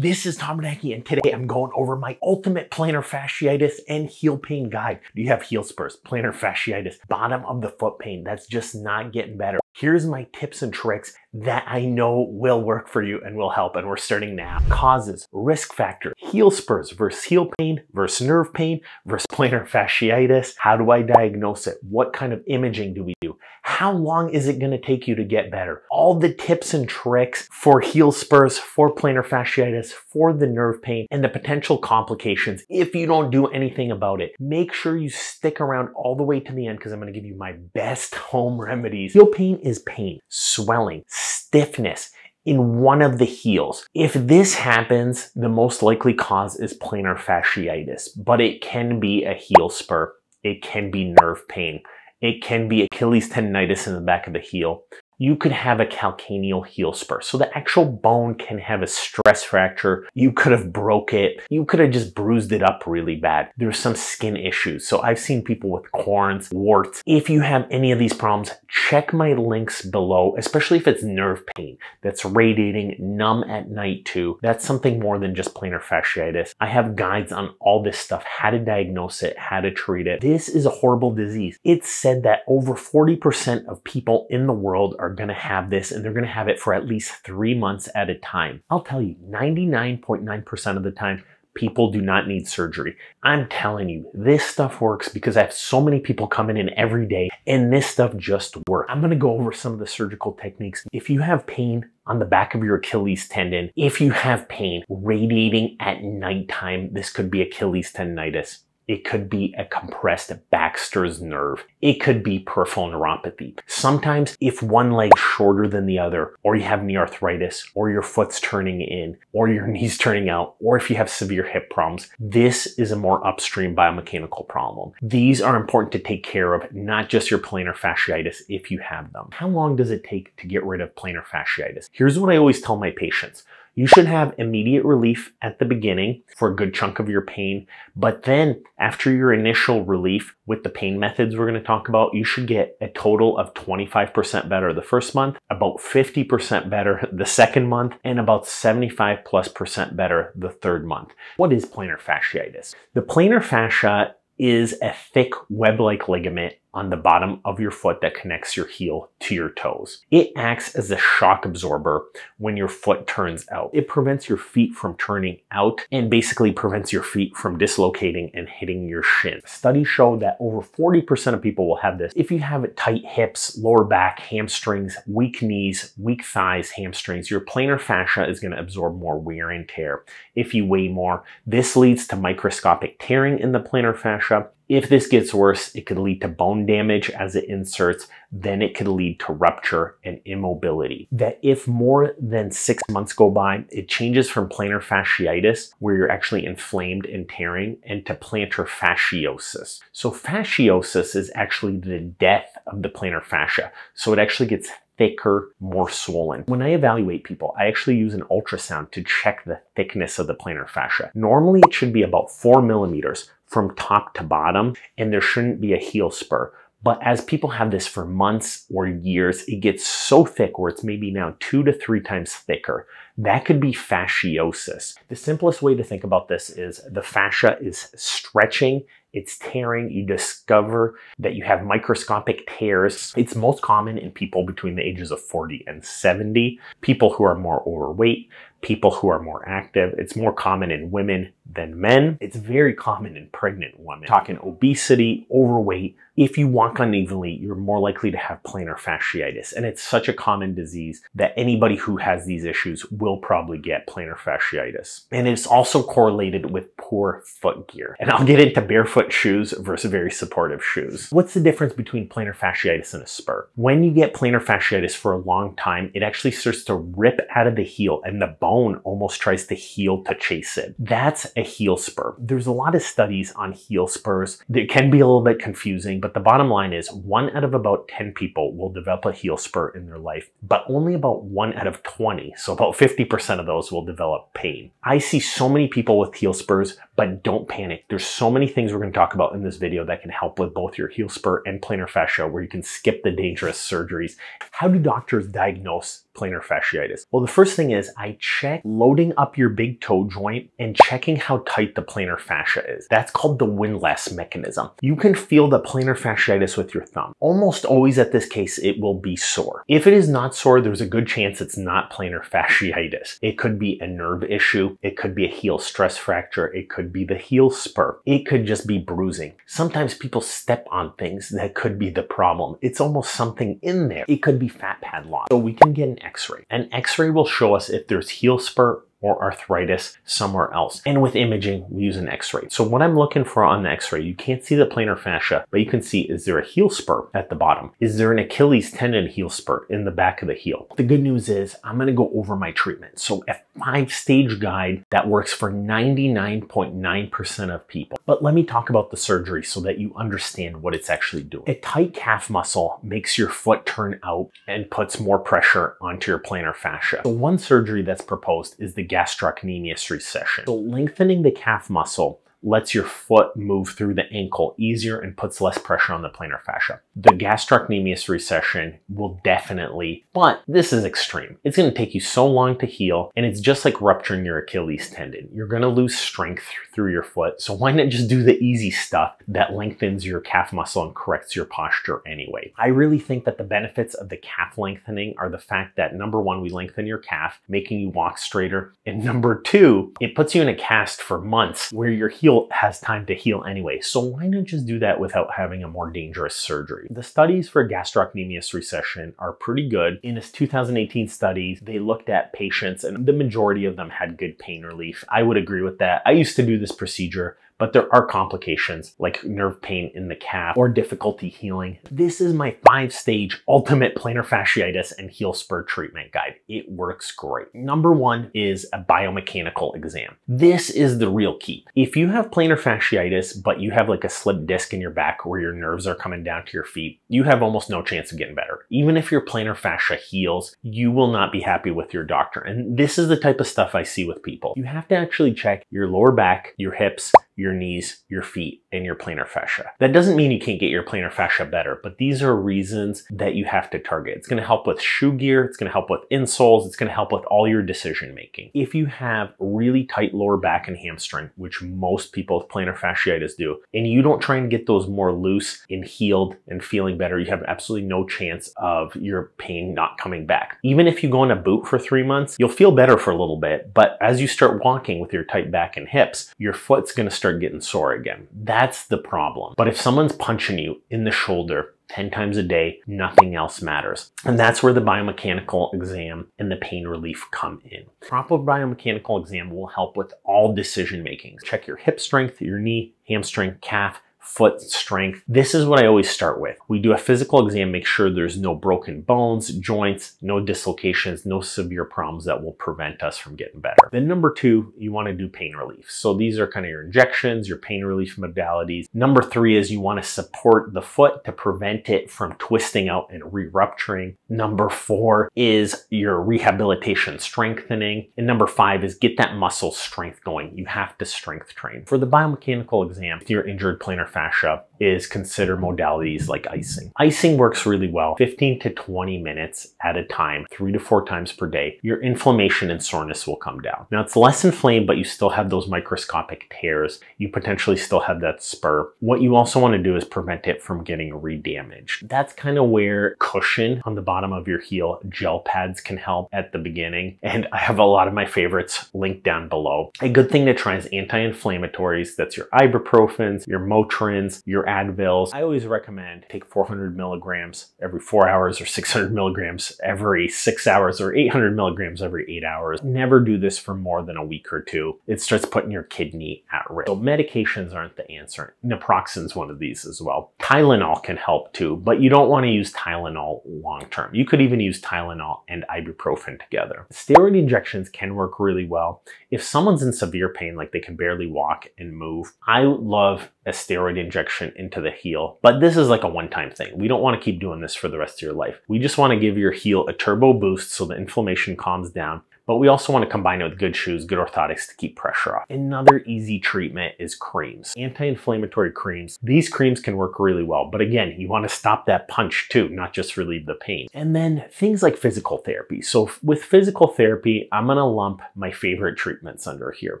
This is Tom Bernanke, and today I'm going over my ultimate plantar fasciitis and heel pain guide. Do you have heel spurs, plantar fasciitis, bottom of the foot pain that's just not getting better? Here's my tips and tricks that I know will work for you and will help, and we're starting now. Causes, risk factor, heel spurs versus heel pain versus nerve pain versus plantar fasciitis. How do I diagnose it? What kind of imaging do we do? How long is it going to take you to get better? All the tips and tricks for heel spurs, for plantar fasciitis, for the nerve pain, and the potential complications if you don't do anything about it. Make sure you stick around all the way to the end because I'm going to give you my best home remedies. Heel pain is pain, swelling, stiffness in one of the heels. If this happens, the most likely cause is plantar fasciitis, but it can be a heel spur. It can be nerve pain. It can be Achilles tendonitis in the back of the heel. You could have a calcaneal heel spur. So the actual bone can have a stress fracture. You could have broke it. You could have just bruised it up really bad. There's some skin issues. So I've seen people with corns, warts. If you have any of these problems, check my links below, especially if it's nerve pain that's radiating, numb at night too. That's something more than just plantar fasciitis. I have guides on all this stuff, how to diagnose it, how to treat it. This is a horrible disease. It's said that over 40% of people in the world are going to have this, and they're going to have it for at least 3 months at a time. I'll tell you, 99.9% of the time, people do not need surgery. I'm telling you, this stuff works because I have so many people coming in every day, and this stuff just works. I'm going to go over some of the surgical techniques. If you have pain on the back of your Achilles tendon, if you have pain radiating at nighttime, this could be Achilles tendonitis. It could be a compressed Baxter's nerve. It could be peripheral neuropathy. Sometimes if one leg's shorter than the other, or you have knee arthritis, or your foot's turning in, or your knee's turning out, or if you have severe hip problems, this is a more upstream biomechanical problem. These are important to take care of, not just your plantar fasciitis if you have them. How long does it take to get rid of plantar fasciitis? Here's what I always tell my patients. You should have immediate relief at the beginning for a good chunk of your pain, but then after your initial relief with the pain methods we're going to talk about, you should get a total of 25% better the first month, about 50% better the second month, and about 75+% better the third month. What is plantar fasciitis? The plantar fascia is a thick web-like ligament on the bottom of your foot that connects your heel to your toes. It acts as a shock absorber when your foot turns out. It prevents your feet from turning out and basically prevents your feet from dislocating and hitting your shin. Studies show that over 40% of people will have this. If you have tight hips, lower back, hamstrings, weak knees, weak thighs, hamstrings, your plantar fascia is going to absorb more wear and tear. If you weigh more, this leads to microscopic tearing in the plantar fascia. If this gets worse, it could lead to bone damage as it inserts, then it could lead to rupture and immobility. That if more than 6 months go by, it changes from plantar fasciitis, where you're actually inflamed and tearing, and to plantar fasciosis. So fasciosis is actually the death of the plantar fascia. So it actually gets thicker, more swollen. When I evaluate people, I actually use an ultrasound to check the thickness of the plantar fascia. Normally it should be about 4 millimeters from top to bottom, and there shouldn't be a heel spur. But as people have this for months or years, it gets so thick where it's maybe now 2 to 3 times thicker. That could be fasciosis. The simplest way to think about this is the fascia is stretching, it's tearing. You discover that you have microscopic tears. It's most common in people between the ages of 40 and 70, people who are more overweight, people who are more active. It's more common in women than men. It's very common in pregnant women. Talking obesity, overweight. If you walk unevenly, you're more likely to have plantar fasciitis. And it's such a common disease that anybody who has these issues will probably get plantar fasciitis. And it's also correlated with poor foot gear. And I'll get into barefoot shoes versus very supportive shoes. What's the difference between plantar fasciitis and a spur? When you get plantar fasciitis for a long time, it actually starts to rip out of the heel, and the bone almost tries to heal to chase it. That's a heel spur. There's a lot of studies on heel spurs. They can be a little bit confusing, but the bottom line is 1 out of about 10 people will develop a heel spur in their life, but only about 1 out of 20, so about 50% of those will develop pain. I see so many people with heel spurs, but don't panic. There's so many things we're going to talk about in this video that can help with both your heel spur and plantar fascia, where you can skip the dangerous surgeries. How do doctors diagnose plantar fasciitis? Well, the first thing is I check loading up your big toe joint and checking how tight the plantar fascia is. That's called the windlass mechanism. You can feel the plantar fasciitis with your thumb. Almost always at this case, it will be sore. If it is not sore, there's a good chance it's not plantar fasciitis. It could be a nerve issue. It could be a heel stress fracture. It could be the heel spur. It could just be bruising. Sometimes people step on things that could be the problem. It's almost something in there. It could be fat pad loss. So we can get an x-ray. An x-ray will show us if there's heel spur or arthritis somewhere else. And with imaging, we use an x-ray. So what I'm looking for on the x-ray, you can't see the plantar fascia, but you can see, is there a heel spur at the bottom? Is there an Achilles tendon heel spur in the back of the heel? The good news is I'm gonna go over my treatment. So a 5-stage guide that works for 99.9% of people. But let me talk about the surgery so that you understand what it's actually doing. A tight calf muscle makes your foot turn out and puts more pressure onto your plantar fascia. So one surgery that's proposed is the gastrocnemius recession. So lengthening the calf muscle lets your foot move through the ankle easier and puts less pressure on the plantar fascia. The gastrocnemius recession will definitely, but this is extreme. It's going to take you so long to heal, and it's just like rupturing your Achilles tendon. You're going to lose strength through your foot, so why not just do the easy stuff that lengthens your calf muscle and corrects your posture anyway? I really think that the benefits of the calf lengthening are the fact that number one, we lengthen your calf, making you walk straighter, and number two, it puts you in a cast for months where your heel has time to heal anyway. So why not just do that without having a more dangerous surgery? The studies for gastrocnemius recession are pretty good. In this 2018 studies, they looked at patients and the majority of them had good pain relief. I would agree with that. I used to do this procedure, but there are complications like nerve pain in the calf or difficulty healing. This is my 5-stage ultimate plantar fasciitis and heel spur treatment guide. It works great. Number one is a biomechanical exam. This is the real key. If you have plantar fasciitis, but you have like a slipped disc in your back where your nerves are coming down to your feet, you have almost no chance of getting better. Even if your plantar fascia heals, you will not be happy with your doctor. And this is the type of stuff I see with people. You have to actually check your lower back, your hips, your knees, your feet, and your plantar fascia. That doesn't mean you can't get your plantar fascia better, but these are reasons that you have to target. It's gonna help with shoe gear, it's gonna help with insoles, it's gonna help with all your decision making. If you have really tight lower back and hamstring, which most people with plantar fasciitis do, and you don't try and get those more loose and healed and feeling better, you have absolutely no chance of your pain not coming back. Even if you go in a boot for 3 months, you'll feel better for a little bit, but as you start walking with your tight back and hips, your foot's gonna start getting sore again. That's the problem. But if someone's punching you in the shoulder 10 times a day, nothing else matters. And that's where the biomechanical exam and the pain relief come in. Proper biomechanical exam will help with all decision making. Check your hip strength, your knee, hamstring, calf, foot strength. This is what I always start with. We do a physical exam, make sure there's no broken bones, joints, no dislocations, no severe problems that will prevent us from getting better. Then number two, you want to do pain relief. So these are kind of your injections, your pain relief modalities. Number three is you want to support the foot to prevent it from twisting out and re-rupturing. Number four is your rehabilitation strengthening. And number five is get that muscle strength going. You have to strength train. For the biomechanical exam, if you're injured plantar fascia, is consider modalities like icing. Icing works really well, 15 to 20 minutes at a time, 3 to 4 times per day. Your inflammation and soreness will come down. Now it's less inflamed, but you still have those microscopic tears. You potentially still have that spur. What you also want to do is prevent it from getting re-damaged. That's kind of where cushion on the bottom of your heel, gel pads can help at the beginning. And I have a lot of my favorites linked down below. A good thing to try is anti-inflammatories. That's your ibuprofens, your Motrins, your Advils. I always recommend take 400 milligrams every 4 hours or 600 milligrams every 6 hours or 800 milligrams every 8 hours. Never do this for more than a week or two. It starts putting your kidney at risk. So medications aren't the answer. Naproxen's one of these as well. Tylenol can help too, but you don't want to use Tylenol long term. You could even use Tylenol and ibuprofen together. Steroid injections can work really well. If someone's in severe pain, like they can barely walk and move, I love a steroid injection into the heel, but this is like a one-time thing. We don't want to keep doing this for the rest of your life. We just want to give your heel a turbo boost so the inflammation calms down, but we also want to combine it with good shoes, good orthotics to keep pressure off. Another easy treatment is creams. Anti-inflammatory creams. These creams can work really well, but again, you want to stop that punch too, not just relieve the pain. And then things like physical therapy. So with physical therapy, I'm going to lump my favorite treatments under here.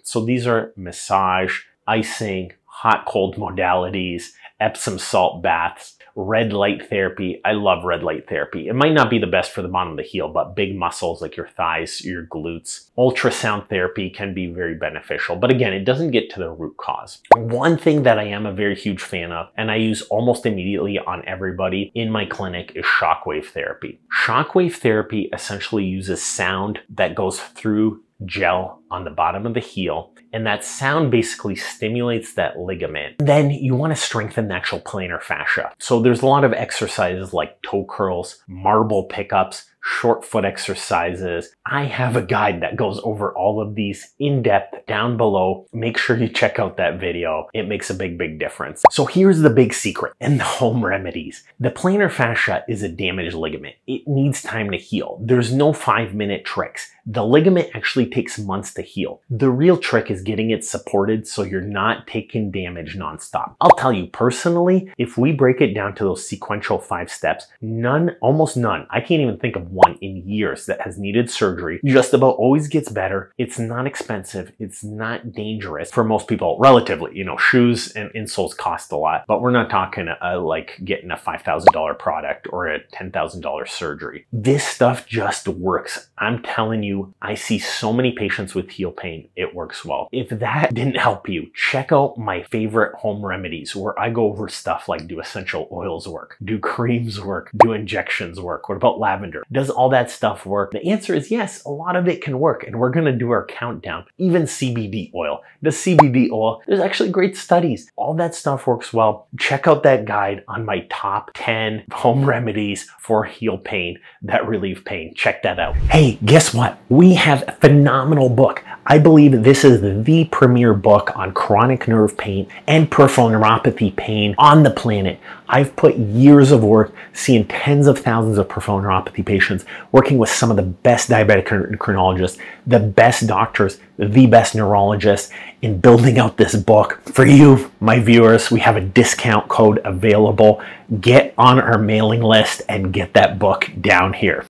So these are massage, icing, hot cold modalities, Epsom salt baths, red light therapy. I love red light therapy. It might not be the best for the bottom of the heel, but big muscles like your thighs, your glutes. Ultrasound therapy can be very beneficial, but again, it doesn't get to the root cause. One thing that I am a very huge fan of, and I use almost immediately on everybody in my clinic, is shockwave therapy. Shockwave therapy essentially uses sound that goes through gel on the bottom of the heel, and that sound basically stimulates that ligament. Then you want to strengthen the actual plantar fascia. So there's a lot of exercises like toe curls, marble pickups, short foot exercises. I have a guide that goes over all of these in depth down below. Make sure you check out that video. It makes a big difference. So here's the big secret and the home remedies. The plantar fascia is a damaged ligament. It needs time to heal. There's no 5-minute tricks. The ligament actually takes months to heal. The real trick is getting it supported so you're not taking damage nonstop. I'll tell you personally, if we break it down to those sequential 5 steps, almost none, I can't even think of one in years that has needed surgery, just about always gets better. It's not expensive. It's not dangerous for most people, relatively. You know, shoes and insoles cost a lot, but we're not talking like getting a $5,000 product or a $10,000 surgery. This stuff just works. I'm telling you, I see so many patients with heel pain. It works well. If that didn't help you, check out my favorite home remedies where I go over stuff like, do essential oils work? Do creams work? Do injections work? What about lavender? Does all that stuff work? The answer is yes, a lot of it can work, and we're going to do our countdown. Even CBD oil. The CBD oil, there's actually great studies. All that stuff works well. Check out that guide on my top 10 home remedies for heel pain that relieve pain. Check that out. Hey, guess what? We have a phenomenal book. I believe this is the premier book on chronic nerve pain and peripheral neuropathy pain on the planet. I've put years of work seeing tens of thousands of peripheral neuropathy patients, working with some of the best diabetic endocrinologists, the best doctors, the best neurologists, in building out this book. For you, my viewers, we have a discount code available. Get on our mailing list and get that book down here.